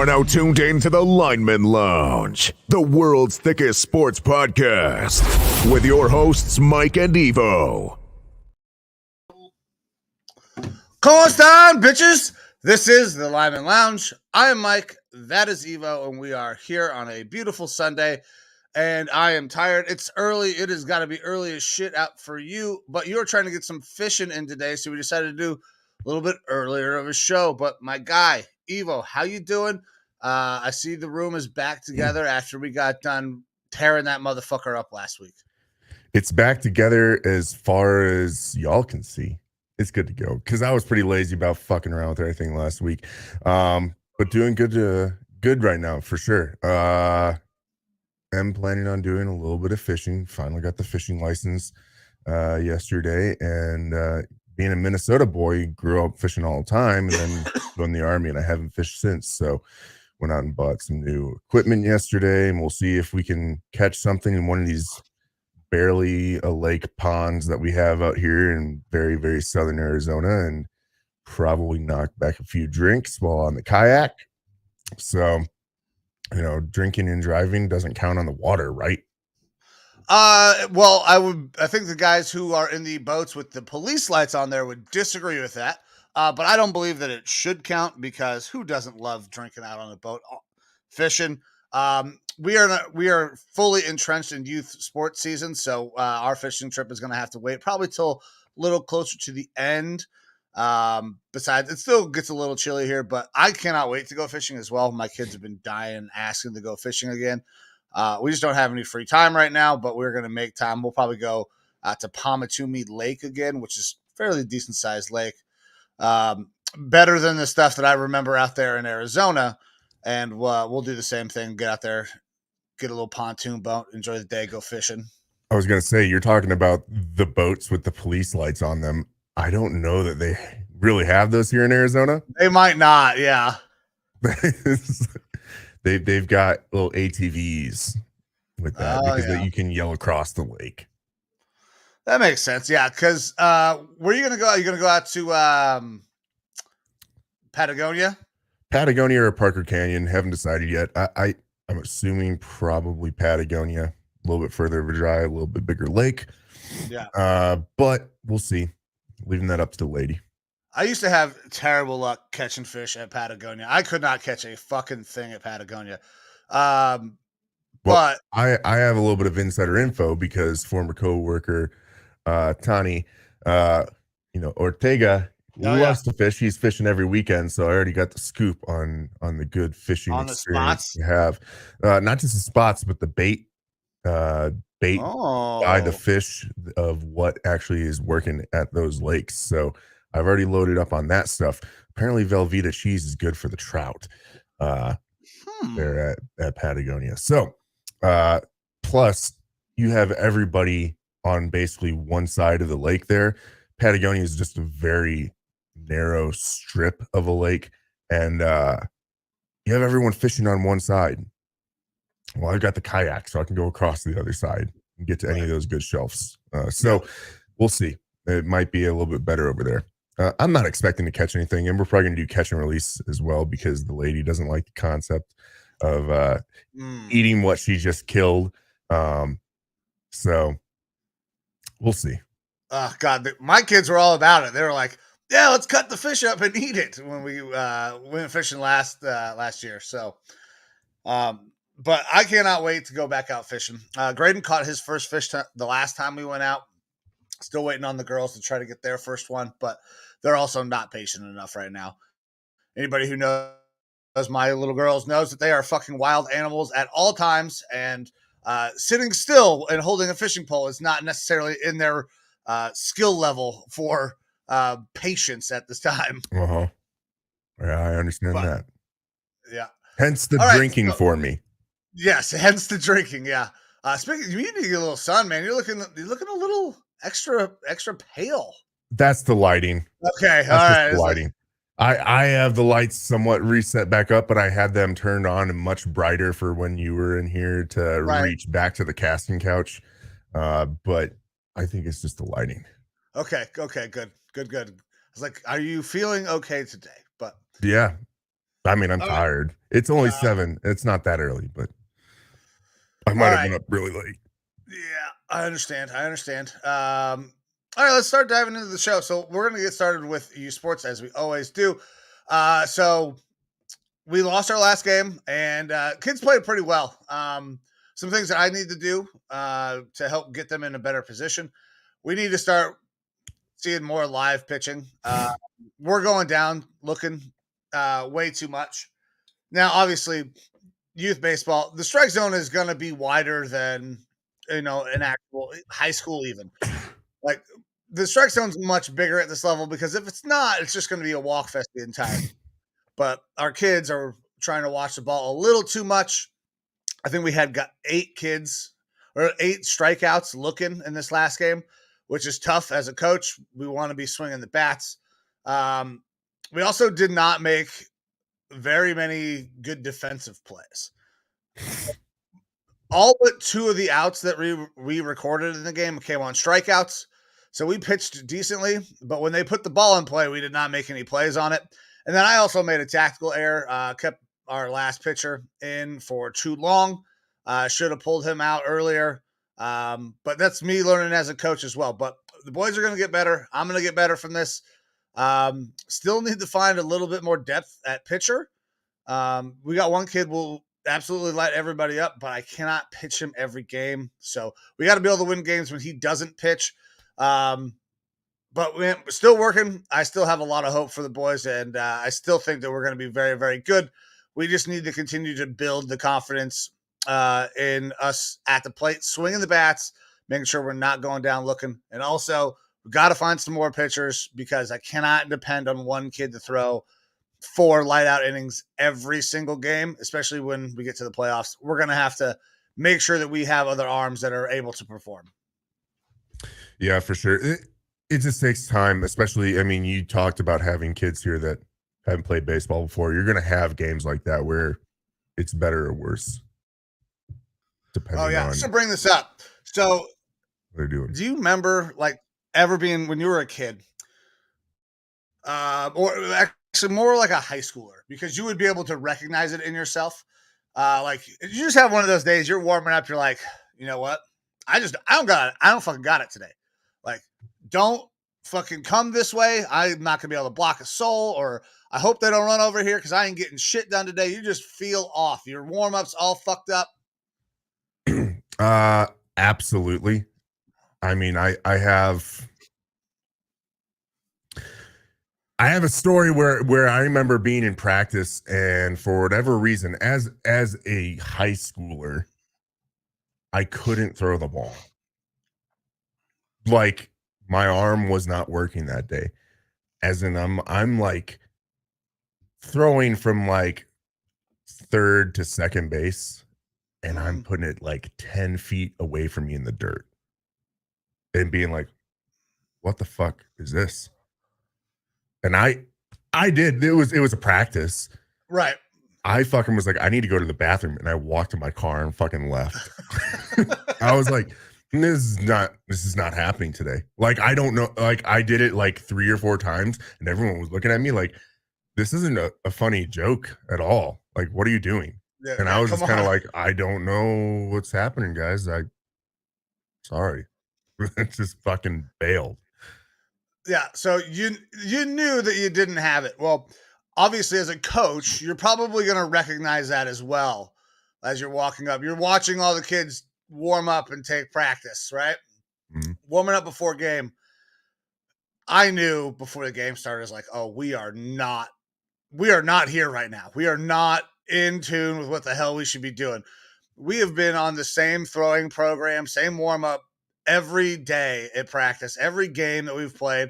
are now tuned in to the Lineman Lounge, the world's thickest sports podcast, with your hosts, Mike and Evo. ¿Cómo están, bitches? This is the Lineman Lounge. I am Mike. That is Evo, and we are here on a beautiful Sunday. And I am tired. It's early. It has got to be early as shit out for you. But you're trying to get some fishing in today, so we decided to do a little bit earlier of a show. But my guy, Evo, how you doing? I see the room is back together after we got done tearing that motherfucker up last week. It's back together as far as y'all can see. It's good to go because I was pretty lazy about fucking around with everything last week. But doing good right now for sure. I'm planning on doing a little bit of fishing. Finally got the fishing license yesterday, and being a Minnesota boy, grew up fishing all the time, and then joined the Army, and I haven't fished since. So went out and bought some new equipment yesterday, and we'll see if we can catch something in one of these barely a lake ponds that we have out here in very, very southern Arizona, and probably knock back a few drinks while on the kayak. So, you know, drinking and driving doesn't count on the water, right? Well, I think the guys who are in the boats with the police lights on there would disagree with that. But I don't believe that it should count because who doesn't love drinking out on a boat fishing? We are fully entrenched in youth sports season, so our fishing trip is going to have to wait probably till a little closer to the end. Besides, it still gets a little chilly here, but I cannot wait to go fishing as well. My kids have been dying, asking to go fishing again. We just don't have any free time right now, but we're going to make time. We'll probably go to Pamatumi Lake again, which is a fairly decent sized lake. Better than the stuff that I remember out there in Arizona. And we'll do the same thing. Get out there, get a little pontoon boat, enjoy the day, go fishing. I was going to say, you're talking about the boats with the police lights on them. I don't know that they really have those here in Arizona. They might not, yeah. They've got little ATVs with that because you can yell across the lake. That makes sense, yeah. Because where are you going to go? Are you going to go out to Patagonia? Patagonia or Parker Canyon, haven't decided yet. I'm assuming probably Patagonia, a little bit further of a drive, a little bit bigger lake. Yeah. But we'll see. Leaving that up to the lady. I used to have terrible luck catching fish at Patagonia. I could not catch a fucking thing at Patagonia. But I have a little bit of insider info because former coworker Tani, Ortega loves to fish. He's fishing every weekend, so I already got the scoop on the good fishing on the experience spots you have. Not just the spots, but the bait by the fish of what actually is working at those lakes. So I've already loaded up on that stuff. Apparently, Velveeta cheese is good for the trout there at Patagonia. So plus you have everybody on basically one side of the lake there. Patagonia is just a very narrow strip of a lake, and you have everyone fishing on one side. Well, I've got the kayak, so I can go across to the other side and get to any of those good shelves. So we'll see. It might be a little bit better over there. I'm not expecting to catch anything, and we're probably going to do catch and release as well because the lady doesn't like the concept of eating what she just killed. So we'll see. Oh, God, my kids were all about it. They were like, yeah, let's cut the fish up and eat it when we went fishing last year. So, but I cannot wait to go back out fishing. Graydon caught his first fish the last time we went out. Still waiting on the girls to try to get their first one, but they're also not patient enough right now. Anybody who knows my little girls knows that they are fucking wild animals at all times, and sitting still and holding a fishing pole is not necessarily in their skill level for patience at this time. Yeah, I understand that. Yeah. Hence the drinking for me. Yes, hence the drinking. Yeah. Speaking, you need to get a little sun, man. You're looking a little extra pale. That's the lighting. Okay, that's all right. The lighting. I have the lights somewhat reset back up, but I had them turned on and much brighter for when you were in here to reach back to the casting couch. But I think it's just the lighting. Okay, good. I was like, are you feeling okay today? But yeah, I mean, I'm All right. tired. It's only Uh, 7. It's not that early, but I all might have right. been up really late. Yeah, I understand. All right, let's start diving into the show. So we're going to get started with U Sports as we always do. So we lost our last game, and kids played pretty well. Some things that I need to do to help get them in a better position. We need to start seeing more live pitching. We're going down looking way too much. Now, obviously, youth baseball, the strike zone is going to be wider than an actual high school even. Like the strike zone's much bigger at this level because if it's not, it's just going to be a walk fest the entire game. But our kids are trying to watch the ball a little too much. I think we had got 8 kids or 8 strikeouts looking in this last game, which is tough as a coach. We want to be swinging the bats. We also did not make very many good defensive plays. All but 2 of the outs that we recorded in the game came on strikeouts. So we pitched decently, but when they put the ball in play, we did not make any plays on it. And then I also made a tactical error, kept our last pitcher in for too long. Should have pulled him out earlier. But that's me learning as a coach as well. But the boys are going to get better. I'm going to get better from this. Still need to find a little bit more depth at pitcher. We got one kid will absolutely light everybody up, but I cannot pitch him every game. So we got to be able to win games when he doesn't pitch. But we're still working. I still have a lot of hope for the boys, and I still think that we're going to be very, very good. We just need to continue to build the confidence in us at the plate, swinging the bats, making sure we're not going down looking. And also, we've got to find some more pitchers because I cannot depend on one kid to throw 4 light out innings every single game, especially when we get to the playoffs. We're going to have to make sure that we have other arms that are able to perform. Yeah, for sure. It just takes time, especially, I mean, you talked about having kids here that haven't played baseball before. You're going to have games like that where it's better or worse, depending on So bring this up. So what they're doing. do you remember ever being when you were a kid, or actually more like a high schooler, because you would be able to recognize it in yourself? You just have one of those days you're warming up, you're like, you know what? I don't fucking got it today. Like, don't fucking come this way. I'm not gonna be able to block a soul, or I hope they don't run over here because I ain't getting shit done today. You just feel off. Your warm up's all fucked up. Absolutely. I mean, I have a story where I remember being in practice, and for whatever reason, as a high schooler, I couldn't throw the ball. Like, my arm was not working that day. As in, I'm like throwing from like third to second base, and I'm putting it like 10 feet away from me in the dirt and being like, what the fuck is this? And I did. It was a practice. Right. I fucking was like, I need to go to the bathroom, and I walked to my car and fucking left. I was like, this is not happening today. Like, I don't know. Like, I did it like 3 or 4 times, and everyone was looking at me like, this isn't a funny joke at all. Like, what are you doing? Yeah, And I was just kind of like, I don't know what's happening, guys. Sorry. Just fucking bailed. Yeah, so you knew that you didn't have it. Well, obviously as a coach, you're probably going to recognize that as well as you're walking up. You're watching all the kids warm up and take practice, right? Mm-hmm. Warming up before game. I knew before the game started, I was like, oh, we are not here right now. We are not in tune with what the hell we should be doing. We have been on the same throwing program, same warm up every day at practice, every game that we've played.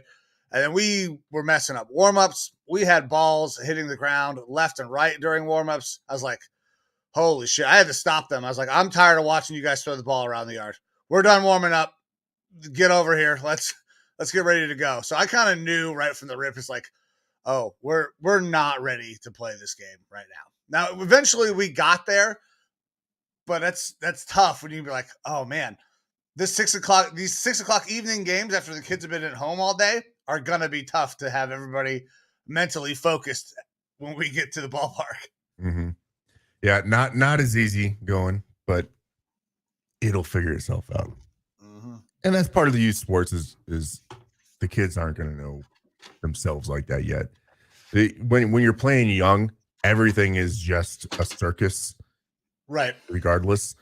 And then we were messing up warm ups. We had balls hitting the ground left and right during warm ups. I was like, holy shit. I had to stop them. I was like, I'm tired of watching you guys throw the ball around the yard. We're done warming up. Get over here. Let's get ready to go. So I kind of knew right from the rip. It's like, oh, we're not ready to play this game right now. Now, eventually we got there, but that's tough when you be like, oh man, these 6 o'clock evening games after the kids have been at home all day are gonna be tough to have everybody mentally focused when we get to the ballpark. Mm-hmm. Yeah, not as easy going, but it'll figure itself out. Mm-hmm. And that's part of the youth sports is the kids aren't going to know themselves like that yet. When you're playing young, everything is just a circus, Right? regardless.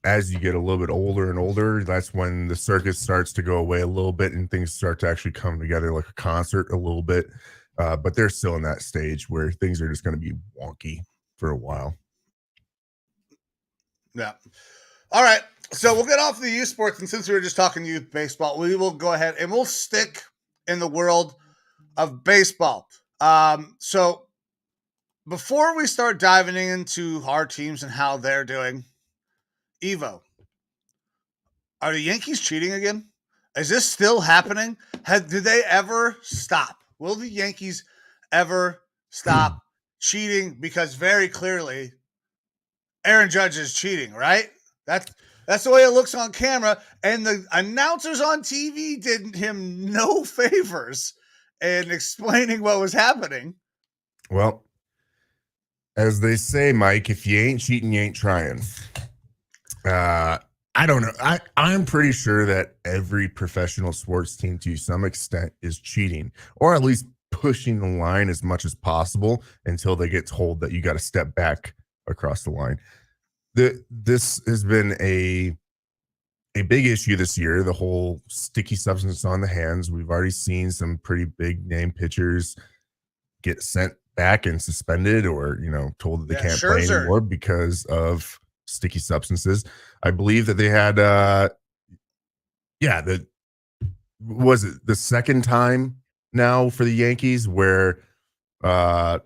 As you get a little bit older and older, that's when the circus starts to go away a little bit and things start to actually come together like a concert a little bit. But they're still in that stage where things are just going to be wonky for a while. Yeah. All right. So we'll get off the youth sports. And since we were just talking youth baseball, we will go ahead and we'll stick in the world of baseball. So before we start diving into our teams and how they're doing, Evo, are the Yankees cheating again? Is this still happening? Did they ever stop? Will the Yankees ever stop cheating? Because very clearly, Aaron Judge is cheating, right? That's the way it looks on camera. And the announcers on TV did him no favors in explaining what was happening. Well, as they say, Mike, if you ain't cheating, you ain't trying. I don't know. I'm pretty sure that every professional sports team to some extent is cheating, or at least pushing the line as much as possible until they get told that you got to step back across the line. This has been a big issue this year, the whole sticky substance on the hands. We've already seen some pretty big name pitchers get sent back and suspended or, told that they can't play anymore because of sticky substances. I believe that they had, was it the second time now for the Yankees where I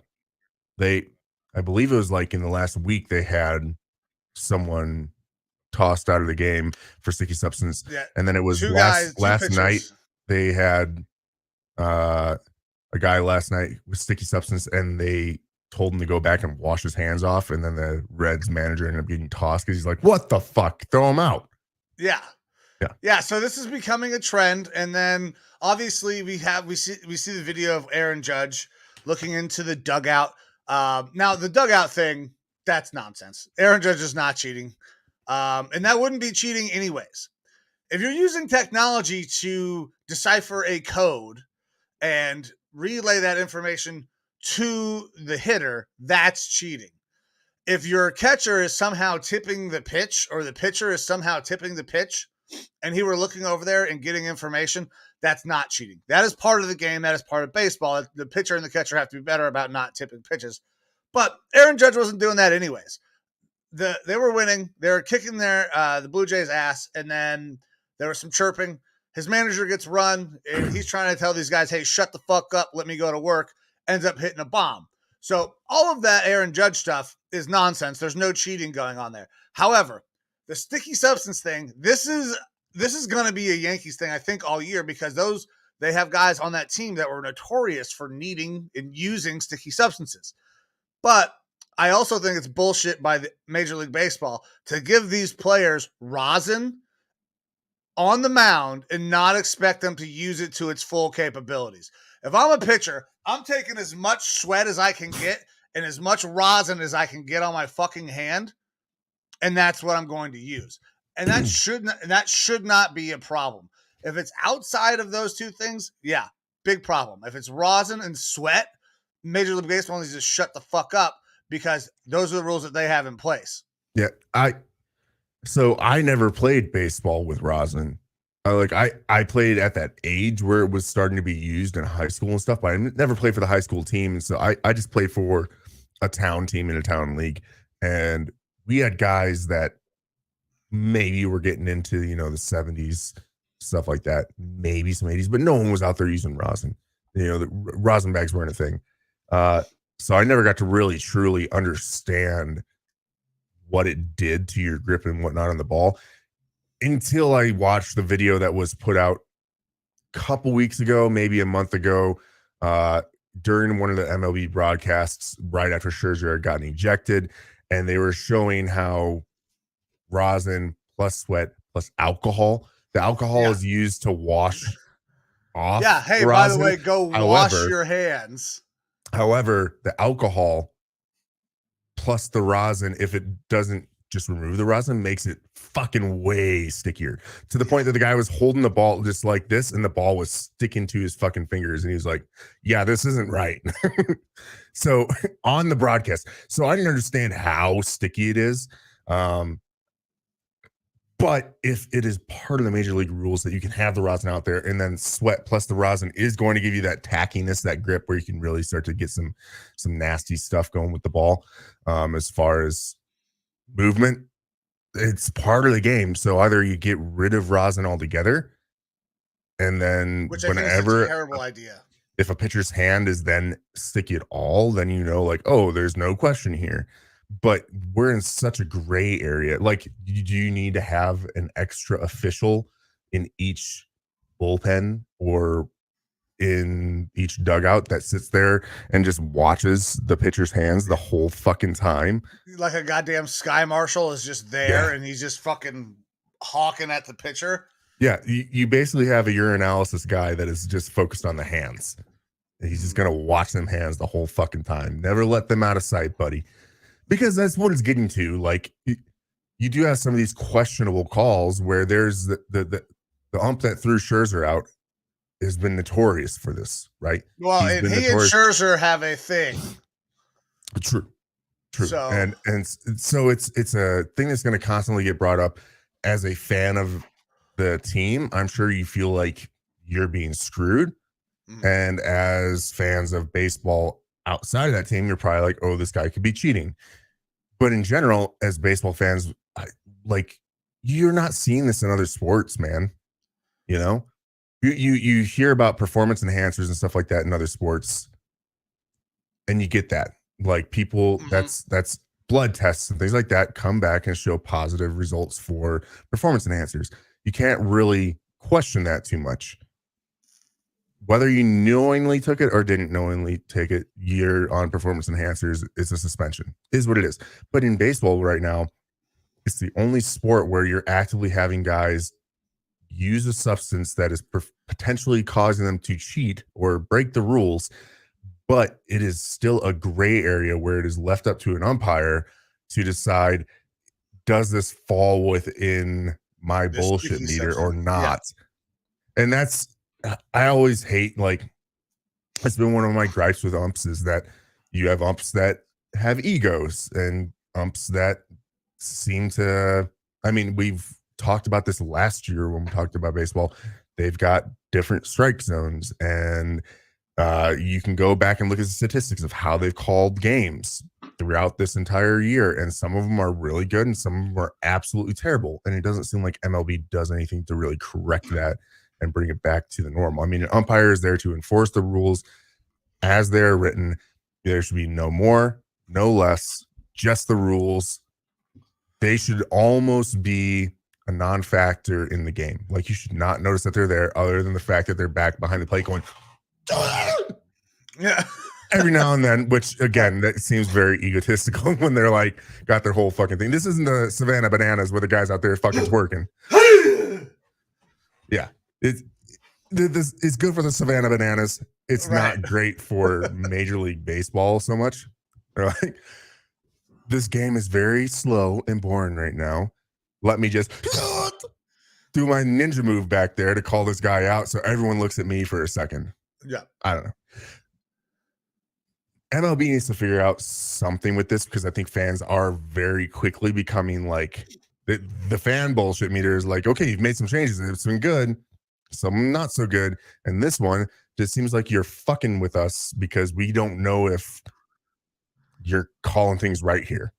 believe it was like in the last week, they had someone tossed out of the game for sticky substance. Yeah, and then it was last night they had a guy last night with sticky substance and they told him to go back and wash his hands off, and then the Reds manager ended up getting tossed because he's like, what the fuck, throw him out. Yeah, so this is becoming a trend. And then obviously we see the video of Aaron Judge looking into the dugout. Now the dugout thing, that's nonsense. Aaron Judge is not cheating. And that wouldn't be cheating anyways. If you're using technology to decipher a code and relay that information to the hitter, that's cheating. If your catcher is somehow tipping the pitch or the pitcher is somehow tipping the pitch and he were looking over there and getting information, that's not cheating. That is part of the game. That is part of baseball. The pitcher and the catcher have to be better about not tipping pitches. But Aaron Judge wasn't doing that anyways. They were winning. They were kicking the Blue Jays' ass, and then there was some chirping. His manager gets run, and he's trying to tell these guys, hey, shut the fuck up, let me go to work, ends up hitting a bomb. So all of that Aaron Judge stuff is nonsense. There's no cheating going on there. However, the sticky substance thing, this is going to be a Yankees thing, I think, all year, because they have guys on that team that were notorious for needing and using sticky substances. But I also think it's bullshit by the Major League Baseball to give these players rosin on the mound and not expect them to use it to its full capabilities. If I'm a pitcher, I'm taking as much sweat as I can get and as much rosin as I can get on my fucking hand, and that's what I'm going to use. And that should not be a problem. If it's outside of those two things, yeah, big problem. If it's rosin and sweat, Major League Baseball needs to shut the fuck up, because those are the rules that they have in place. Yeah, So I never played baseball with rosin. I played at that age where it was starting to be used in high school and stuff, but I never played for the high school team. And so I just played for a town team in a town league. And we had guys that maybe were getting into, the 70s, stuff like that, maybe some 80s, but no one was out there using rosin. The rosin bags weren't a thing. So I never got to really truly understand what it did to your grip and whatnot on the ball until I watched the video that was put out a couple weeks ago, maybe a month ago, during one of the MLB broadcasts right after Scherzer had gotten ejected. And they were showing how rosin plus sweat plus alcohol, the alcohol is used to wash off. Yeah. Hey, rosin. by the way, go wash your hands. However, the alcohol plus the rosin, if it doesn't just remove the rosin, makes it fucking way stickier, to the point that the guy was holding the ball just like this and the ball was sticking to his fucking fingers. And he was like, yeah, this isn't right. So on the broadcast, so I didn't understand how sticky it is. But if it is part of the major league rules that you can have the rosin out there, and then sweat plus the rosin is going to give you that tackiness, that grip, where you can really start to get some nasty stuff going with the ball. As far as movement, it's part of the game. So either you get rid of rosin altogether, and then which I think is a terrible idea. If a pitcher's hand is then sticky at all, then you know, like, oh, there's no question here. But we're in such a gray area. Like, do you need to have an extra official in each bullpen or in each dugout that sits there and just watches the pitcher's hands the whole fucking time? Like a goddamn sky marshal is just there, and he's just fucking hawking at the pitcher. Yeah, you basically have a urinalysis guy that is just focused on the hands. He's just going to watch them hands the whole fucking time. Never let them out of sight, buddy. Because that's what it's getting to. Like, you do have some of these questionable calls where there's the ump that threw Scherzer out has been notorious for this, right? Well, and he and Scherzer have a thing. True. So, and so it's a thing that's going to constantly get brought up. As a fan of the team, I'm sure you feel like you're being screwed. Mm-hmm. And as fans of baseball outside of that team, you're probably like, oh, this guy could be cheating. But in general, as baseball fans, like, you're not seeing this in other sports, man. You know, you hear about performance enhancers and stuff like that in other sports, and you get that, like, people, that's blood tests and things like that come back and show positive results for performance enhancers. You can't really question that too much. Whether you knowingly took it or didn't knowingly take it, you're on performance enhancers. It's a suspension, is what it is. But in baseball right now, it's the only sport where you're actively having guys use a substance that is potentially causing them to cheat or break the rules. But it is still a gray area where it is left up to an umpire to decide, does this fall within my bullshit meter or not? Yeah. And that's, I always hate, like, it's been one of my gripes with umps is that you have umps that have egos and umps that seem to, I mean, we've talked about this last year when we talked about baseball. They've got different strike zones, and you can go back and look at the statistics of how they've called games throughout this entire year. And some of them are really good and some of them are absolutely terrible. And it doesn't seem like MLB does anything to really correct that and bring it back to the normal. I mean, an umpire is there to enforce the rules as they're written. There should be no more, no less, just the rules. They should almost be a non-factor in the game. Like, you should not notice that they're there other than the fact that they're back behind the plate going, yeah, every now and then, which again, that seems very egotistical when they're like, got their whole fucking thing. This isn't the Savannah Bananas where the guys out there fucking twerking. Yeah. It's good for the Savannah Bananas. It's right. Not great for Major League Baseball so much. Like, this game is very slow and boring right now. Let me just do my ninja move back there to call this guy out so everyone looks at me for a second. Yeah. I don't know. MLB needs to figure out something with this, because I think fans are very quickly becoming like, the fan bullshit meter is like, okay, you've made some changes. It's been good. Some not so good. And this one just seems like you're fucking with us because we don't know if you're calling things right here.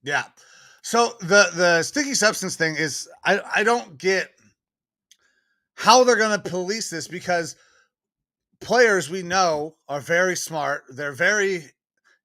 Yeah. So the sticky substance thing is, I don't get how they're going to police this, because players we know are very smart. They're very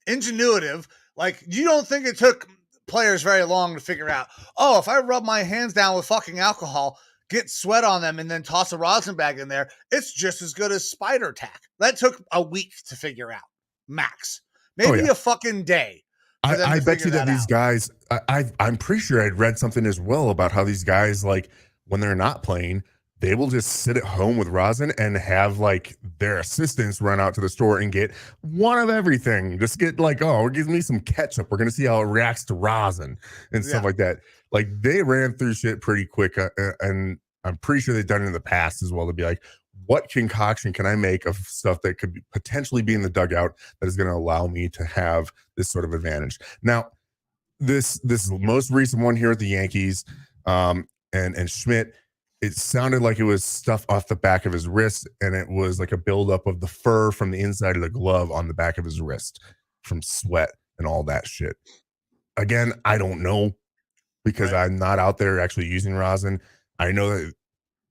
ingenuitive. Like, you don't think it took players very long to figure out, oh, if I rub my hands down with fucking alcohol, get sweat on them, and then toss a rosin bag in there, it's just as good as spider tack. That took a week to figure out, max. Maybe a fucking day. I bet you that these guys, I'm pretty sure I'd read something as well about how these guys, like, when they're not playing, they will just sit at home with rosin and have like their assistants run out to the store and get one of everything. Just get like, oh, give me some ketchup. We're going to see how it reacts to rosin and stuff like that. Like they ran through shit pretty quick. And I'm pretty sure they've done it in the past as well to be like, what concoction can I make of stuff that could potentially be in the dugout that is going to allow me to have this sort of advantage? Now, this most recent one here at the Yankees, and Schmidt, it sounded like it was stuff off the back of his wrist, and it was like a buildup of the fur from the inside of the glove on the back of his wrist from sweat and all that shit. Again, I don't know because I'm not out there actually using rosin. I know that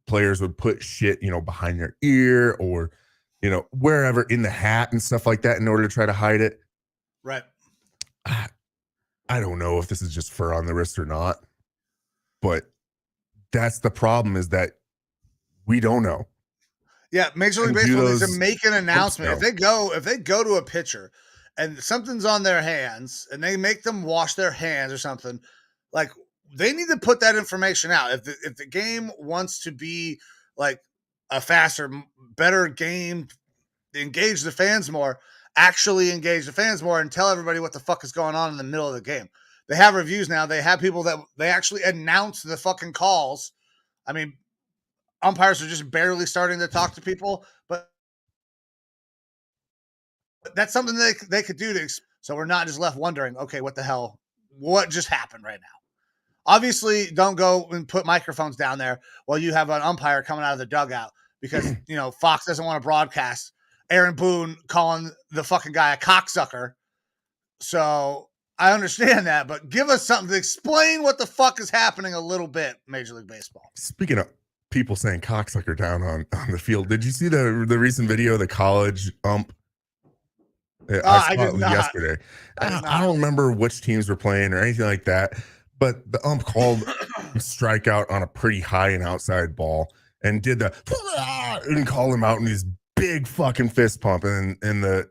players would put shit, behind their ear or, wherever in the hat and stuff like that in order to try to hide it. Right. I don't know if this is just fur on the wrist or not, but that's the problem is that we don't know. Yeah, Major League Baseball needs to make an announcement. If they go to a pitcher and something's on their hands and they make them wash their hands or something, like they need to put that information out. If the game wants to be like a faster, better game, engage the fans more, actually engage the fans more and tell everybody what the fuck is going on in the middle of the game. They have reviews now. They have people that they actually announce the fucking calls. I mean, umpires are just barely starting to talk to people, but that's something they could do so we're not just left wondering, okay, what the hell, what just happened right now? Obviously, don't go and put microphones down there while you have an umpire coming out of the dugout because, Fox doesn't want to broadcast Aaron Boone calling the fucking guy a cocksucker. So I understand that, but give us something to explain what the fuck is happening a little bit, Major League Baseball. Speaking of people saying cocksucker down on the field, did you see the recent video of the college ump? I saw it yesterday. I don't remember which teams were playing or anything like that, but the ump called a strikeout on a pretty high and outside ball and did and called him out in these big fucking fist pump. And the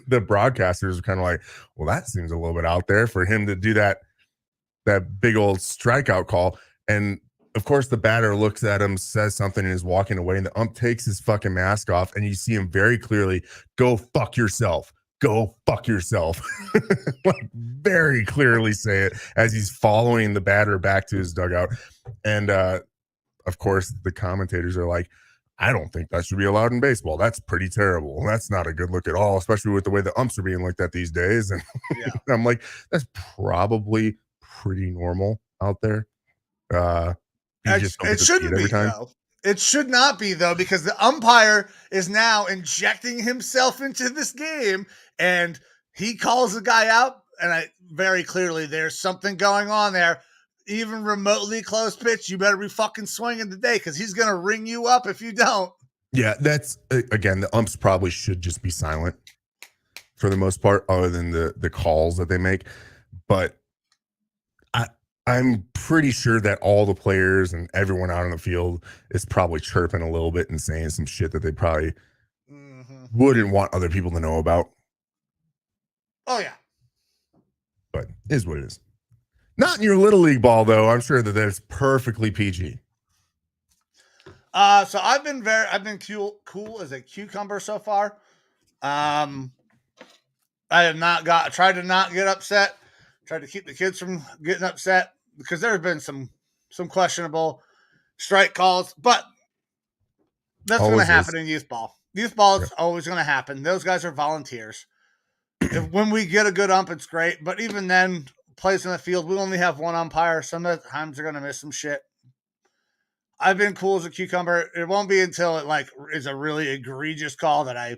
the broadcasters were kind of like, well, that seems a little bit out there for him to do that big old strikeout call. And of course, the batter looks at him, says something, and is walking away. And the ump takes his fucking mask off, and you see him very clearly go fuck yourself. Go fuck yourself. Like very clearly say it as he's following the batter back to his dugout. And of course, the commentators are like, I don't think that should be allowed in baseball. That's pretty terrible. That's not a good look at all, especially with the way the umps are being looked at these days. And I'm like, that's probably pretty normal out there. It shouldn't be, though. It should not be, though, because the umpire is now injecting himself into this game, and he calls the guy out, and very clearly there's something going on there. Even remotely close pitch, you better be fucking swinging today because he's going to ring you up if you don't. Yeah, that's, again, the umps probably should just be silent for the most part, other than the calls that they make. But I'm pretty sure that all the players and everyone out on the field is probably chirping a little bit and saying some shit that they probably wouldn't want other people to know about. Oh, yeah. But it is what it is. Not in your Little League ball, though. I'm sure that's perfectly PG. So I've been cool as a cucumber so far. I have tried to not get upset. Tried to keep the kids from getting upset because there have been some questionable strike calls, but that's going to happen in youth ball. Youth ball is always going to happen. Those guys are volunteers. When we get a good ump, it's great. But even then, plays in the field, we only have one umpire. Sometimes they're going to miss some shit. I've been cool as a cucumber. It won't be until it is a really egregious call that I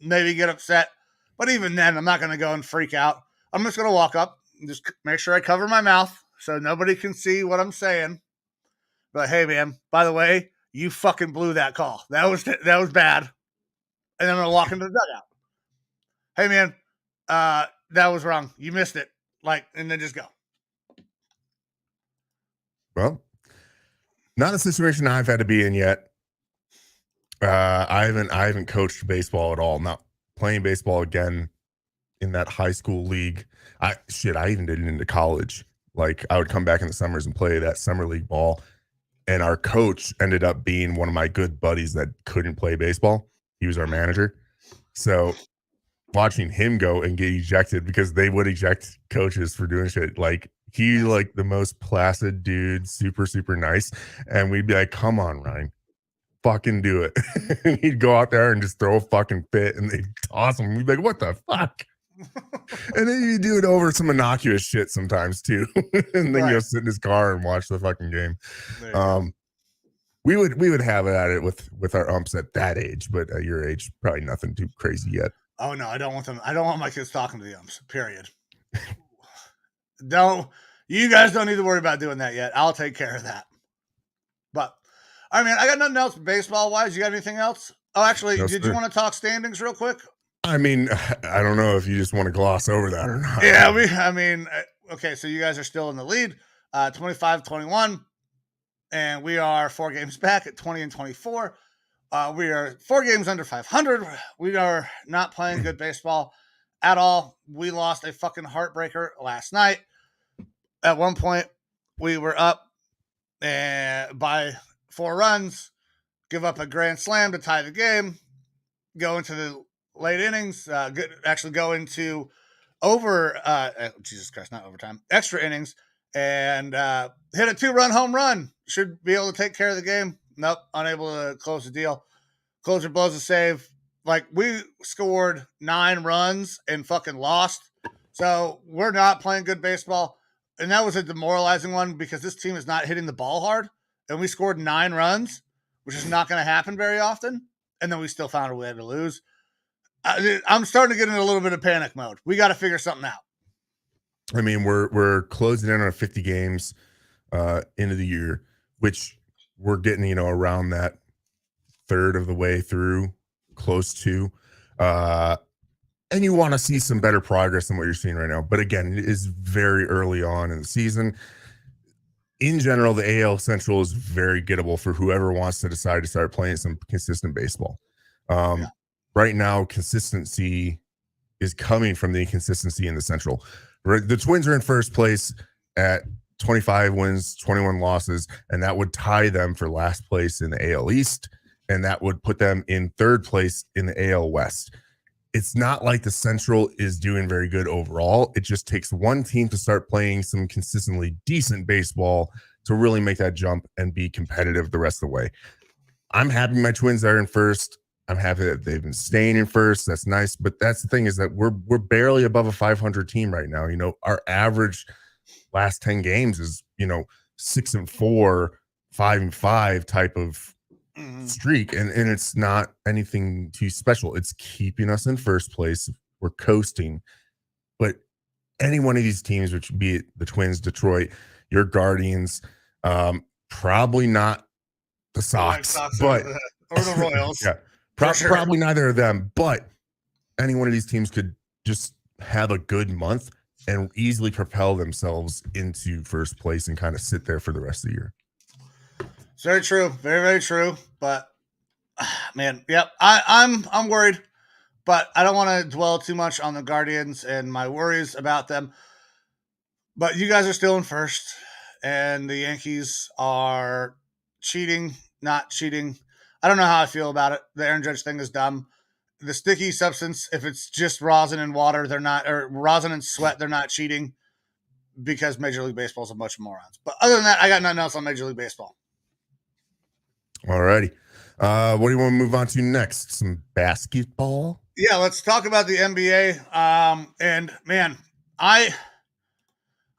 maybe get upset. But even then, I'm not going to go and freak out. I'm just going to walk up and just make sure I cover my mouth so nobody can see what I'm saying. But hey, man, by the way, you fucking blew that call. That was bad. And then I'm going to walk into the dugout. Hey, man, that was wrong. You missed it. And then just go. Well, not a situation I've had to be in yet. I haven't coached baseball at all. Not playing baseball again in that high school league. I even did it into college. I would come back in the summers and play that summer league ball. And our coach ended up being one of my good buddies that couldn't play baseball. He was our manager. So watching him go and get ejected, because they would eject coaches for doing shit. Like, he like the most placid dude, super, super nice. And we'd be like, come on, Ryan, fucking do it. And he'd go out there and just throw a fucking fit, and they'd toss him. We'd be like, what the fuck? And then you do it over some innocuous shit sometimes too. And then you go sit in his car and watch the fucking game. We would have it at it with our umps at that age, but at your age, probably nothing too crazy yet. Oh no, I don't want them. I don't want my kids talking to the umps. Period. You guys don't need to worry about doing that yet. I'll take care of that. But I mean, I got nothing else baseball wise. You got anything else? Oh, actually, No, did sir. you want to talk standings real quick? I mean, I don't know if you just want to gloss over that or not. Yeah, okay, so you guys are still in the lead, 25-21, and we are 4 games back at 20-24. We are 4 games under 500. We are not playing good baseball at all. We lost a fucking heartbreaker last night. At one point, we were up by 4 runs, give up a grand slam to tie the game, go into the late innings, go into extra innings, and hit a 2-run home run. Should be able to take care of the game. Nope, unable to close the deal. Closer blows a save. Like, we scored 9 runs and fucking lost. So we're not playing good baseball. And that was a demoralizing one because this team is not hitting the ball hard. And we scored 9 runs, which is not going to happen very often. And then we still found a way to lose. I'm starting to get in a little bit of panic mode. We got to figure something out. I mean, we're closing in on 50 games into the year, which we're getting, around that third of the way through, close to. And you want to see some better progress than what you're seeing right now. But again, it is very early on in the season. In general, the AL Central is very gettable for whoever wants to decide to start playing some consistent baseball. Right now, consistency is coming from the inconsistency in the Central. The Twins are in first place at 25 wins, 21 losses, and that would tie them for last place in the AL East, and that would put them in third place in the AL West. It's not like the Central is doing very good overall. It just takes one team to start playing some consistently decent baseball to really make that jump and be competitive the rest of the way. I'm happy my Twins are in first. I'm happy that they've been staying in first. That's nice. But that's the thing, is that we're barely above a 500 team right now. Our average last 10 games is, 6-4, 5-5 type of streak, and it's not anything too special. It's keeping us in first place. We're coasting. But any one of these teams, which be it the Twins, Detroit, your Guardians, probably not the Sox, but or the Royals. Yeah, probably neither of them. But any one of these teams could just have a good month and easily propel themselves into first place and kind of sit there for the rest of the year. It's very true. Very, very true. But man, yep, I'm worried, but I don't want to dwell too much on the Guardians and my worries about them. But you guys are still in first, and the Yankees are cheating, not cheating. I don't know how I feel about it. The Aaron Judge thing is dumb. The sticky substance, if it's just rosin and water, they're not, or rosin and sweat, they're not cheating, because Major League Baseball is a bunch of morons. But other than that, I got nothing else on Major League Baseball. All righty. What do you want to move on to next? Some basketball? Yeah, let's talk about the NBA. And man, I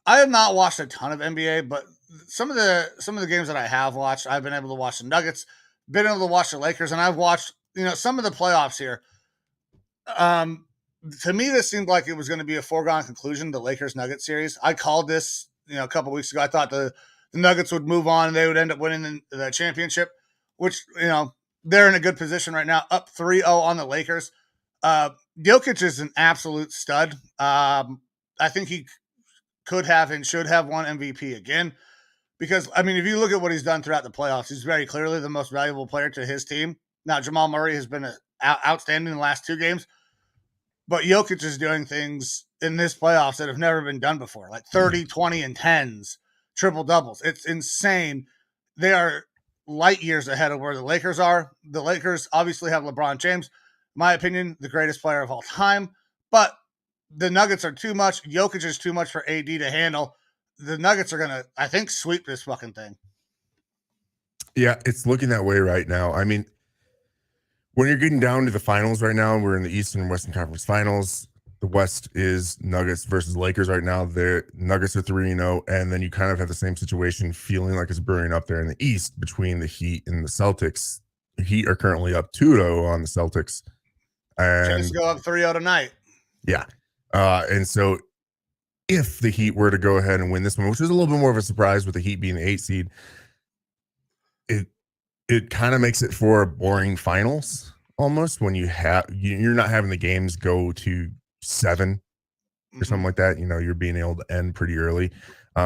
have not watched a ton of NBA, but some of the games that I have watched, I've been able to watch the Nuggets, been able to watch the Lakers, and I've watched, some of the playoffs here. To me, this seemed like it was going to be a foregone conclusion, the Lakers-Nuggets series. I called this, a couple weeks ago. I thought the Nuggets would move on and they would end up winning the championship, which, they're in a good position right now, up 3-0 on the Lakers. Jokic is an absolute stud. I think he could have and should have won MVP again, because, if you look at what he's done throughout the playoffs, he's very clearly the most valuable player to his team. Now, Jamal Murray has been outstanding in the last 2 games, but Jokic is doing things in this playoffs that have never been done before, like 30, 20, and 10s, triple doubles. It's insane. they are light years ahead of where the Lakers are. The Lakers obviously have LeBron James, in my opinion, the greatest player of all time, but the Nuggets are too much. Jokic is too much for AD to handle. The Nuggets are going to, I think, sweep this fucking thing. Yeah, it's looking that way right now. I mean, when you're getting down to the finals right now, we're in the Eastern and Western Conference Finals. The West is Nuggets versus Lakers right now. The Nuggets are 3-0, and then you kind of have the same situation feeling like it's brewing up there in the East between the Heat and the Celtics. The Heat are currently up 2-0 on the Celtics. Chance And to go up 3-0 tonight. yeah. And so if the Heat were to go ahead and win this one, which is a little bit more of a surprise with the Heat being the 8 seed, it kind of makes it for a boring finals almost when you're not having the games go to 7 or something like that. You're being able to end pretty early,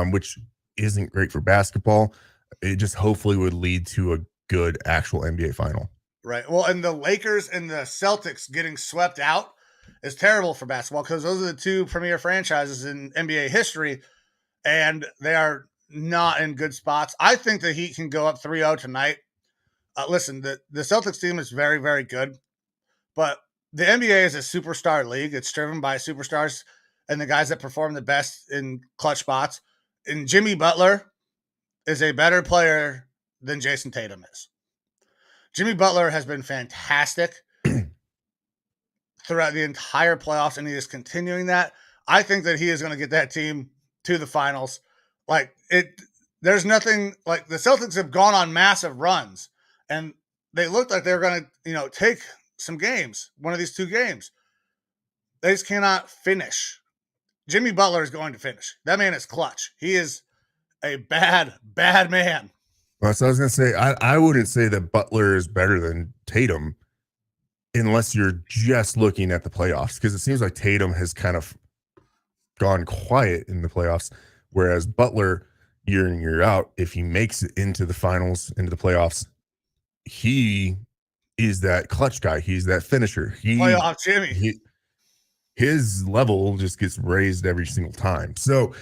which isn't great for basketball. It just hopefully would lead to a good actual NBA final. Right. Well, and the Lakers and the Celtics getting swept out is terrible for basketball because those are the two premier franchises in NBA history, and they are not in good spots. I think the Heat can go up 3-0 tonight. Listen, the Celtics team is very, very good, but the NBA is a superstar league. It's driven by superstars and the guys that perform the best in clutch spots. And Jimmy Butler is a better player than Jason Tatum is. Jimmy Butler has been fantastic throughout the entire playoffs, and he is continuing that. I think that he is going to get that team to the finals. There's nothing like the Celtics have gone on massive runs, and they looked like they were going to, take some games, one of these 2 games. They just cannot finish. Jimmy Butler is going to finish. That man is clutch. He is a bad, bad man. Well, so I was going to say, I wouldn't say that Butler is better than Tatum unless you're just looking at the playoffs, because it seems like Tatum has kind of gone quiet in the playoffs, whereas Butler, year in, year out, if he makes it into the finals, into the playoffs, he is that clutch guy. He's that finisher. Playoff Jimmy. His level just gets raised every single time. So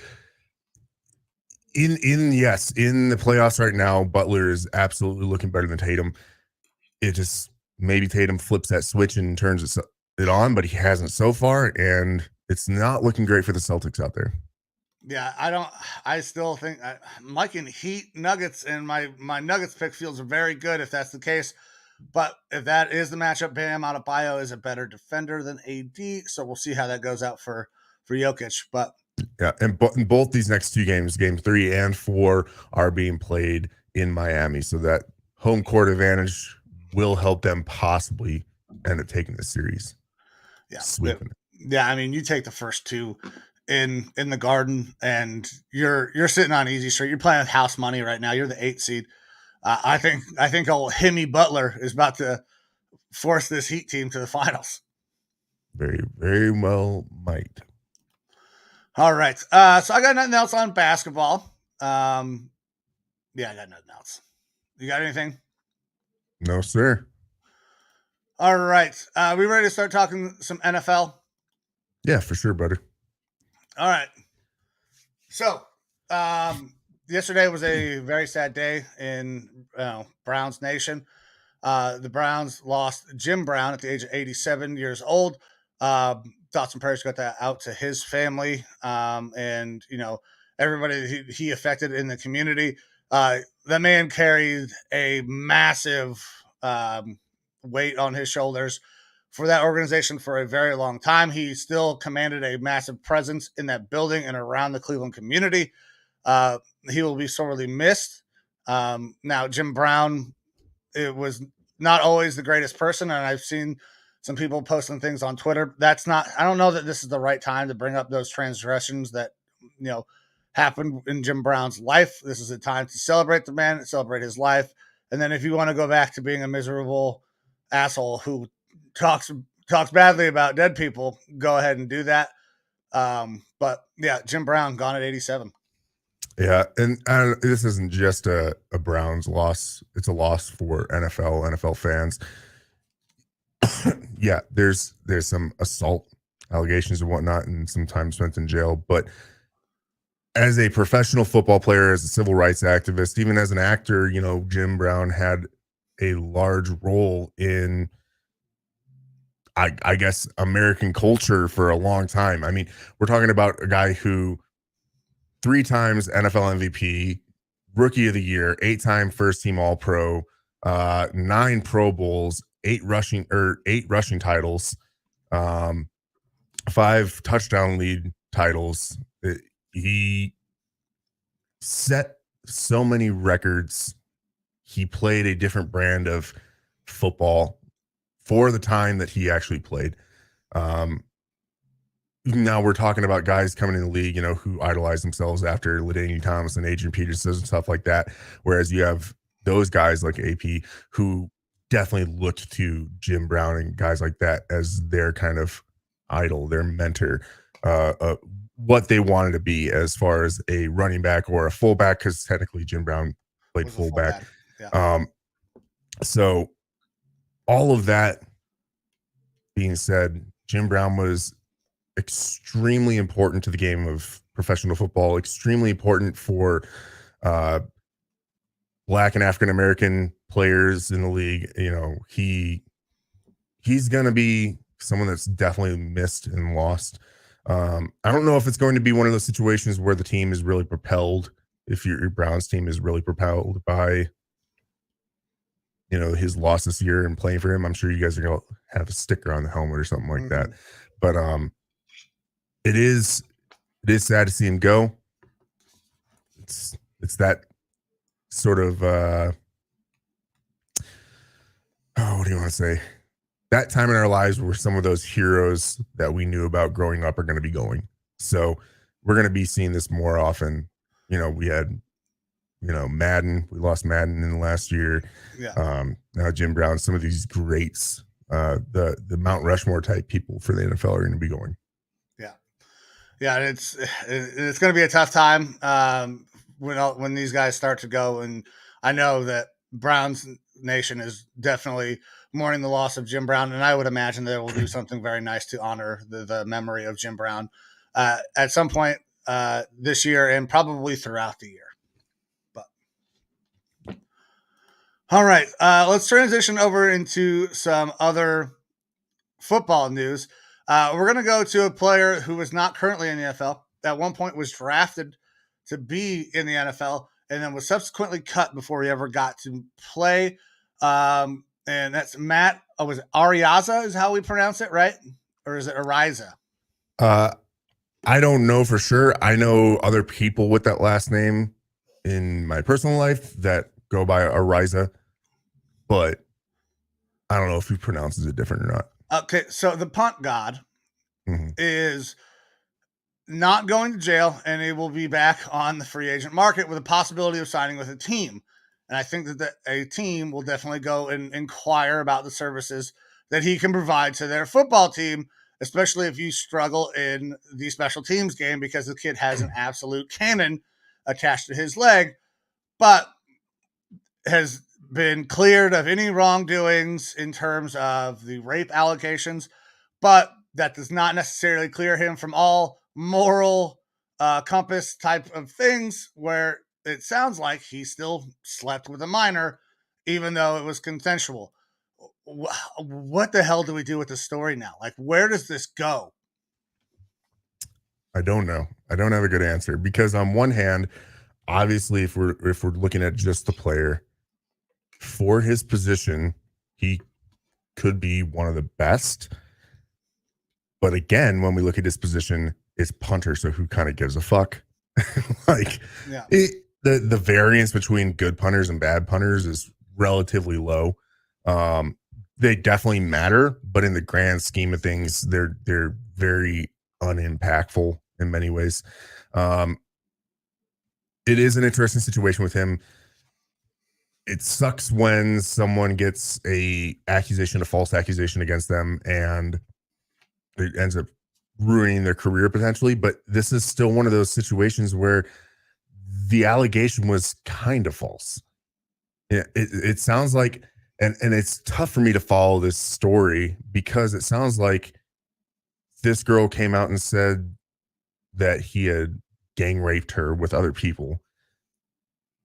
in the playoffs right now, Butler is absolutely looking better than Tatum. It just maybe Tatum flips that switch and turns it on, but he hasn't so far, and it's not looking great for the Celtics out there. Yeah, I still think Mike and Heat Nuggets, and my Nuggets pick feels very good if that's the case. But if that is the matchup, Bam Adebayo is a better defender than AD, so we'll see how that goes out for Jokic. But yeah, and both these next 2 games, game 3 and 4, are being played in Miami, so that home court advantage will help them possibly end up taking the series. Yeah, sweeping it. Yeah. I mean, you take the first 2 in the Garden, and you're sitting on easy street. You're playing with house money right now. You're the 8 seed. I think old Himmy Butler is about to force this Heat team to the finals. Very, very well might. All right. So I got nothing else on basketball. I got nothing else. You got anything? No, sir. All right. We ready to start talking some NFL? Yeah, for sure, buddy. All right. So, yesterday was a very sad day in Browns Nation. The Browns lost Jim Brown at the age of 87 years old. Thoughts and prayers got that out to his family, and everybody he affected in the community. That man carried a massive weight on his shoulders for that organization for a very long time. He still commanded a massive presence in that building and around the Cleveland community. He will be sorely missed. Now, Jim Brown, it was not always the greatest person, and I've seen some people posting things on Twitter. I don't know that this is the right time to bring up those transgressions that, happened in Jim Brown's life. This is a time to celebrate the man, celebrate his life. And then if you want to go back to being a miserable asshole who talks badly about dead people, go ahead and do that. But yeah, Jim Brown gone at 87. Yeah, and this isn't just a Browns loss. It's a loss for NFL fans. Yeah, there's some assault allegations and whatnot, and some time spent in jail. But as a professional football player, as a civil rights activist, even as an actor, Jim Brown had a large role in, I guess, American culture for a long time. I mean, we're talking about a guy who 3 times NFL MVP, Rookie of the Year, 8-time first team All Pro, 9 Pro Bowls, 8 rushing titles, 5 touchdown lead titles. He set so many records. He played a different brand of football for the time that he actually played. Now we're talking about guys coming in the league, who idolize themselves after LaDainian Thomas and Adrian Peterson and stuff like that. Whereas you have those guys like AP who definitely looked to Jim Brown and guys like that as their kind of idol, their mentor, what they wanted to be as far as a running back or a fullback, because technically Jim Brown played fullback. Yeah. So all of that being said, Jim Brown was extremely important to the game of professional football, extremely important for Black and African American players in the league. He's going to be someone that's definitely missed and lost. I don't know if it's going to be one of those situations where the team is really propelled, if your Browns team is really propelled by his loss this year and playing for him. I'm sure you guys are going to have a sticker on the helmet or something like that. But it is sad to see him go. It's that sort of what do you want to say? That time in our lives where some of those heroes that we knew about growing up are going to be going. So we're going to be seeing this more often. We had, Madden. We lost Madden in the last year. Yeah. Now Jim Brown, some of these greats, the Mount Rushmore type people for the NFL are going to be going. Yeah. Yeah. It's going to be a tough time when these guys start to go. And I know that Browns Nation is definitely mourning the loss of Jim Brown, and I would imagine they will do something very nice to honor the memory of Jim Brown at some point this year and probably throughout the year. But all right, let's transition over into some other football news. We're going to go to a player who is not currently in the NFL. At one point was drafted to be in the NFL and then was subsequently cut before he ever got to play. And that's Matt. Oh, was it Ariaza is how we pronounce it, right? Or is it Ariza? I don't know for sure. I know other people with that last name in my personal life that go by Ariza, but I don't know if he pronounces it different or not. Okay, so the punt god is not going to jail, and he will be back on the free agent market with a possibility of signing with a team. And I think that a team will definitely go and inquire about the services that he can provide to their football team, especially if you struggle in the special teams game, because the kid has an absolute cannon attached to his leg, but has been cleared of any wrongdoings in terms of the rape allegations. But that does not necessarily clear him from all moral compass type of things where it sounds like he still slept with a minor, even though it was consensual. What the hell do we do with the story now? Like, where does this go? I don't know. I don't have a good answer, because on one hand, obviously, if we're looking at just the player, for his position, he could be one of the best. But again, when we look at his position, it's punter, so who kind of gives a fuck? The variance between good punters and bad punters is relatively low. They definitely matter, but in the grand scheme of things, they're very unimpactful in many ways. It is an interesting situation with him. It sucks when someone gets a false accusation against them, and it ends up ruining their career potentially. But this is still one of those situations where the allegation was kind of false. It sounds like, and it's tough for me to follow this story, because it sounds like this girl came out and said that he had gang raped her with other people.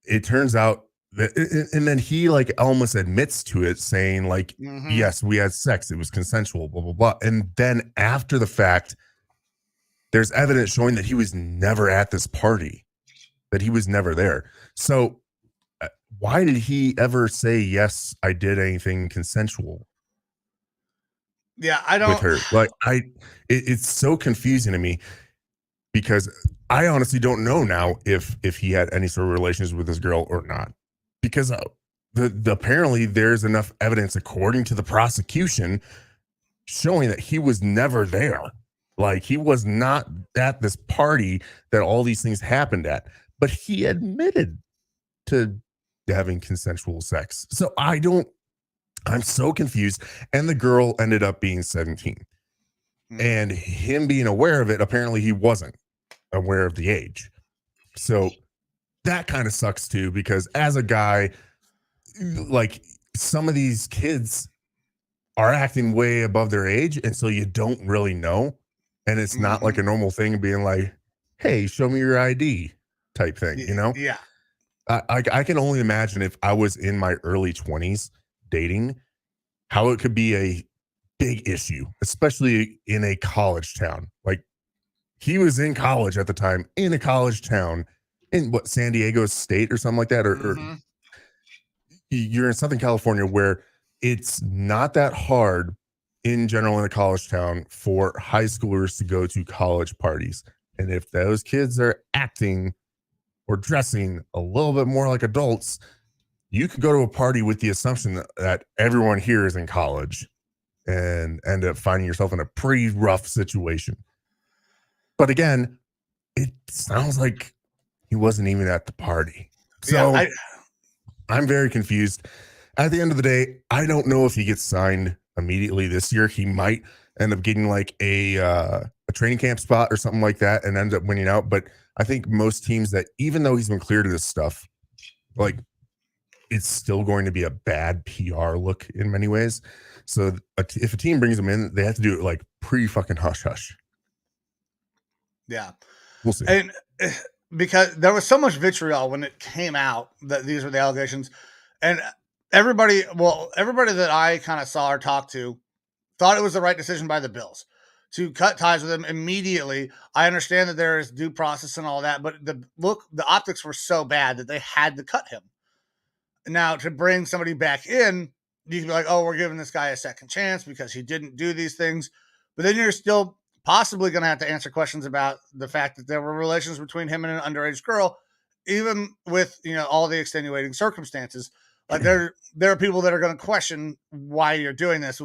It turns out that, and then he like almost admits to it, saying like, yes, we had sex. It was consensual, blah, blah, blah. And then after the fact, there's evidence showing that he was never at this party, that he was never there. So why did he ever say, yes, I did anything consensual? Yeah, I don't. With her. Like, it's so confusing to me, because I honestly don't know now if he had any sort of relations with this girl or not, because apparently there's enough evidence, according to the prosecution, showing that he was never there. Like, he was not at this party that all these things happened at, but he admitted to having consensual sex. So I'm so confused. And the girl ended up being 17. And him being aware of it, apparently he wasn't aware of the age. So that kind of sucks too, because as a guy, like, some of these kids are acting way above their age, and so you don't really know. And it's not like a normal thing being like, hey, show me your ID type thing, you know? Yeah. I can only imagine, if I was in my early 20s dating, how it could be a big issue, especially in a college town. Like, he was in college at the time, in a college town in San Diego State or something like that, or you're in Southern California, where it's not that hard in general in a college town for high schoolers to go to college parties. And if those kids are acting or dressing a little bit more like adults, you could go to a party with the assumption that everyone here is in college and end up finding yourself in a pretty rough situation. But again, it sounds like he wasn't even at the party. So yeah, I'm very confused. At the end of the day, I don't know if he gets signed immediately this year. He might end up getting like a training camp spot or something like that and end up winning out. But I think most teams, that even though he's been cleared of this stuff, like, it's still going to be a bad PR look in many ways. So if a team brings him in, they have to do it like pre-fucking hush-hush. Yeah. We'll see. And because there was so much vitriol when it came out that these were the allegations, and everybody that I kind of saw or talked to thought it was the right decision by the Bills to cut ties with him immediately. I understand that there is due process and all that, but the optics were so bad that they had to cut him. Now, to bring somebody back in, you can be like, oh, we're giving this guy a second chance because he didn't do these things. But then you're still possibly going to have to answer questions about the fact that there were relations between him and an underage girl, even with, all the extenuating circumstances. Like, there are people that are going to question why you're doing this.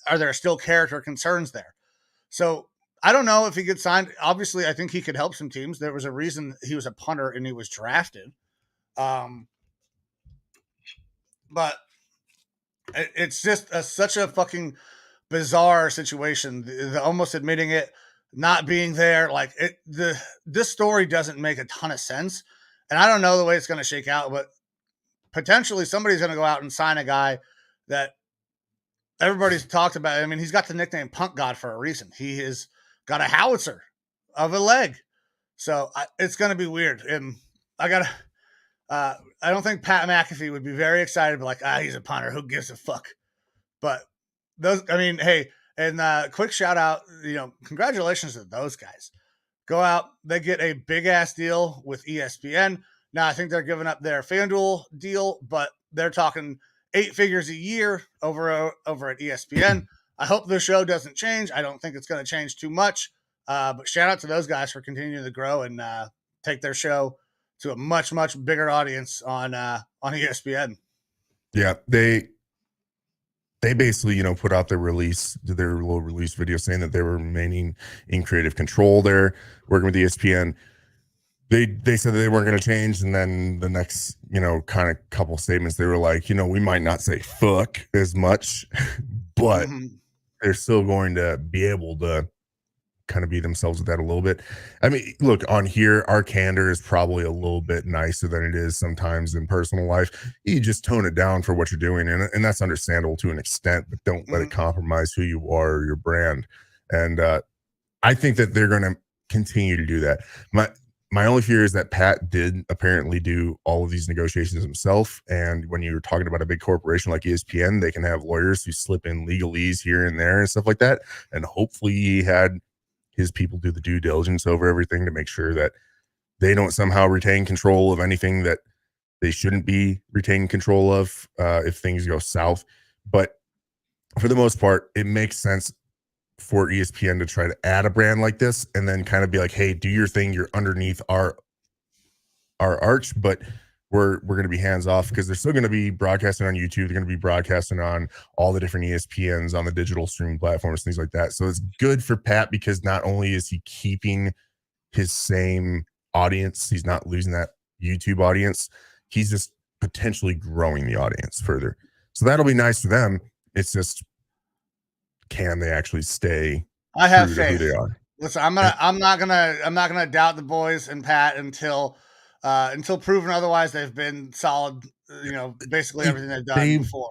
Are there still character concerns there? So I don't know if he gets signed. Obviously, I think he could help some teams. There was a reason he was a punter and he was drafted. But it's just such a fucking bizarre situation. The almost admitting it, not being there, like this story doesn't make a ton of sense. And I don't know the way it's going to shake out, but potentially somebody's going to go out and sign a guy that everybody's talked about. I mean, he's got the nickname Punk God for a reason. He has got a howitzer of a leg. So it's going to be weird. And I don't think Pat McAfee would be very excited, but like, he's a punter. Who gives a fuck? But hey, and quick shout out, congratulations to those guys. Go out, they get a big ass deal with ESPN. Now I think they're giving up their FanDuel deal, but they're talking 8 figures a year over at ESPN. I hope the show doesn't change. I don't think it's going to change too much. But shout out to those guys for continuing to grow and take their show to a much, much bigger audience on ESPN. Yeah, they basically, put out their little release video saying that they were remaining in creative control there, working with ESPN. They said that they weren't going to change, and then the next, kind of couple statements, they were like, we might not say fuck as much, but they're still going to be able to kind of be themselves with that a little bit. I mean, look, on here, our candor is probably a little bit nicer than it is sometimes in personal life. You just tone it down for what you're doing, and that's understandable to an extent, but don't let it compromise who you are or your brand. And I think that they're going to continue to do that. My only fear is that Pat did apparently do all of these negotiations himself. And when you're talking about a big corporation like ESPN, they can have lawyers who slip in legalese here and there and stuff like that. And hopefully he had his people do the due diligence over everything to make sure that they don't somehow retain control of anything that they shouldn't be retaining control of if things go south. But for the most part, it makes sense for ESPN to try to add a brand like this and then kind of be like, hey, do your thing. You're underneath our arch, but we're going to be hands off because they're still going to be broadcasting on YouTube. They're going to be broadcasting on all the different ESPNs on the digital streaming platforms, things like that. So it's good for Pat because not only is he keeping his same audience, he's not losing that YouTube audience. He's just potentially growing the audience further. So that'll be nice for them. It's just, can they actually stay? I have faith. Who they are. Listen, I'm not gonna doubt the boys and Pat until proven otherwise. They've been solid. Basically everything they've done before.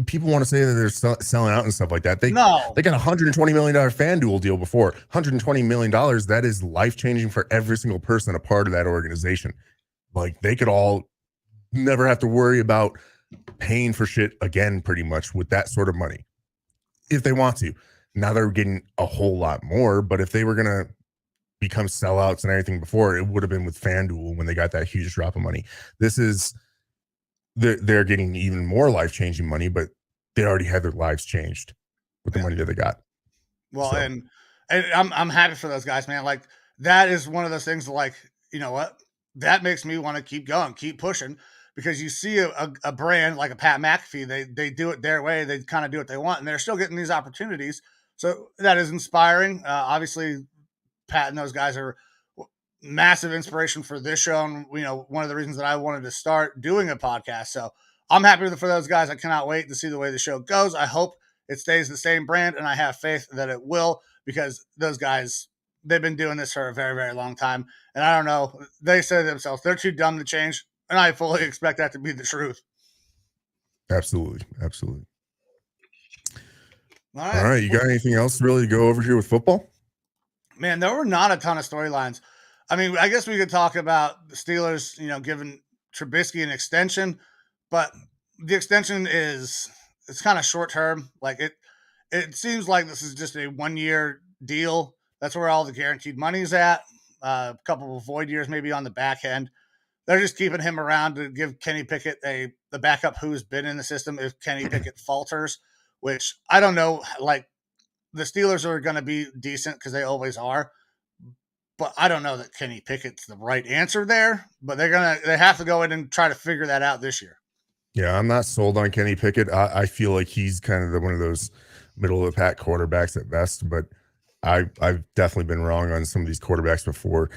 People want to say that they're selling out and stuff like that. They got a $120 million FanDuel deal before. $120 million. That is life changing for every single person a part of that organization. Like they could all never have to worry about paying for shit again, pretty much with that sort of money. If they want to. Now they're getting a whole lot more, but if they were going to become sellouts and everything before, it would have been with FanDuel when they got that huge drop of money. This is, they're getting even more life-changing money, but they already had their lives changed with the money that they got. Well, so. and I'm happy for those guys, man. Like that is one of those things like, you know what? That makes me want to keep going, keep pushing. Because you see a brand like a Pat McAfee, they do it their way. They kind of do what they want, and they're still getting these opportunities. So that is inspiring. Obviously, Pat and those guys are massive inspiration for this show, and one of the reasons that I wanted to start doing a podcast. So I'm happy for those guys. I cannot wait to see the way the show goes. I hope it stays the same brand, and I have faith that it will because those guys, they've been doing this for a very, very long time. And I don't know, they say themselves, they're too dumb to change. And I fully expect that to be the truth. Absolutely. Absolutely. All right. You got anything else really to go over here with football? Man, there were not a ton of storylines. I mean, I guess we could talk about the Steelers, giving Trubisky an extension, but the extension it's kind of short term. Like it seems like this is just a 1-year deal. That's where all the guaranteed money's at. A couple of void years maybe on the back end. They're just keeping him around to give Kenny Pickett the backup who's been in the system if Kenny Pickett falters, which I don't know. Like the Steelers are going to be decent because they always are, but I don't know that Kenny Pickett's the right answer there. But they have to go in and try to figure that out this year. Yeah, I'm not sold on Kenny Pickett. I feel like he's kind of one of those middle of the pack quarterbacks at best, but I've definitely been wrong on some of these quarterbacks before.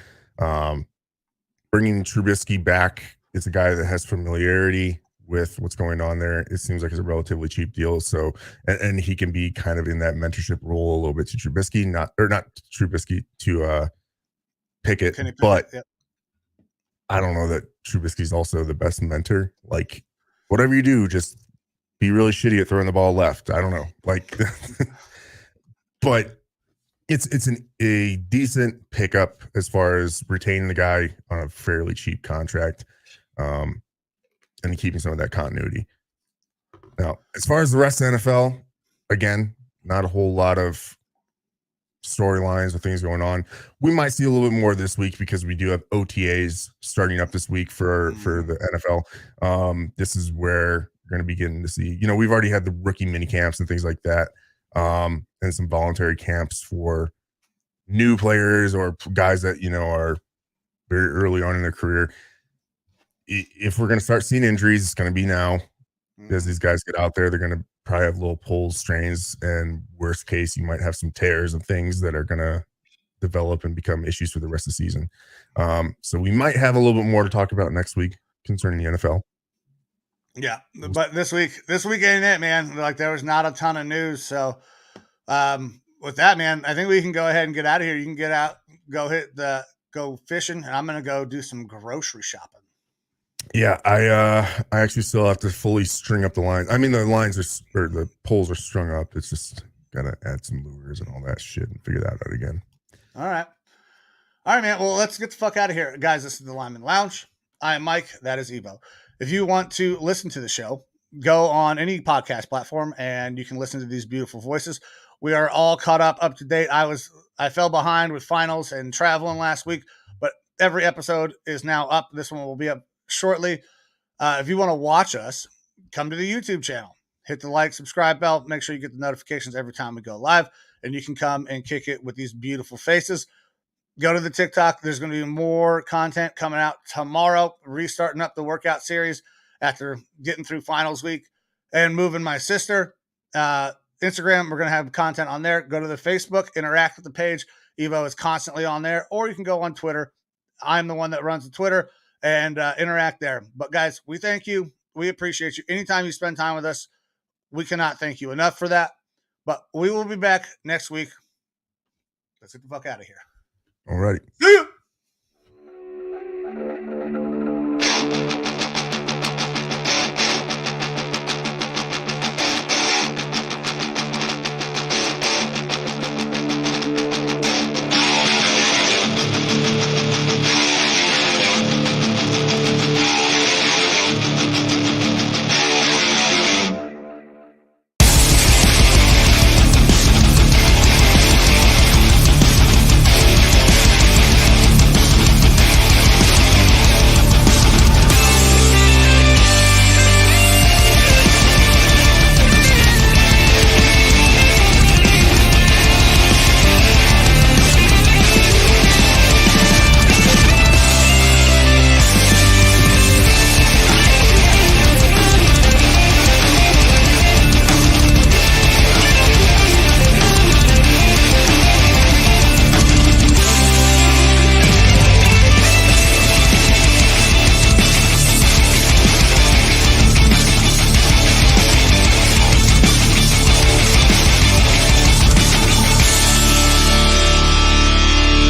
Bringing Trubisky back, it's a guy that has familiarity with what's going on there. It seems like it's a relatively cheap deal. So, and he can be kind of in that mentorship role a little bit to Trubisky, not Trubisky to Pickett, but yep. I don't know that Trubisky's also the best mentor. Like whatever you do, just be really shitty at throwing the ball left. I don't know. Like, but it's a decent pickup as far as retaining the guy on a fairly cheap contract, and keeping some of that continuity. Now, as far as the rest of the NFL, again, not a whole lot of storylines or things going on. We might see a little bit more this week because we do have OTAs starting up this week for the NFL. This is where we're going to be getting to see, we've already had the rookie mini camps and things like that. And some voluntary camps for new players or guys that, are very early on in their career. If we're going to start seeing injuries, it's going to be now. As these guys get out there, they're going to probably have little pulls, strains, and worst case, you might have some tears and things that are going to develop and become issues for the rest of the season. So we might have a little bit more to talk about next week concerning the NFL. Yeah, but this week ain't it, man. Like there was not a ton of news. So with that, man, I think we can go ahead and get out of here. You can get out, go fishing, and I'm gonna go do some grocery shopping. Yeah, I actually still have to fully string up the lines. I mean, the the poles are strung up. It's just gotta add some lures and all that shit and figure that out again. All All right, man. Well, let's get the fuck out of here. Guys, this is the Lineman Lounge. I am Mike. That is Evo. If you want to listen to the show, go on any podcast platform and you can listen to these beautiful voices. We are all caught up to date. I fell behind with finals and traveling last week, but every episode is now up. This one will be up shortly. If you want to watch us, come to the YouTube channel. Hit the like, subscribe bell. Make sure you get the notifications every time we go live, and you can come and kick it with these beautiful faces. Go to the TikTok. There's going to be more content coming out tomorrow, restarting up the workout series after getting through finals week and moving my sister. Instagram, we're going to have content on there. Go to the Facebook, interact with the page. Evo is constantly on there, or you can go on Twitter. I'm the one that runs the Twitter and interact there. But guys, we thank you. We appreciate you. Anytime you spend time with us, we cannot thank you enough for that. But we will be back next week. Let's get the fuck out of here. All righty. See ya.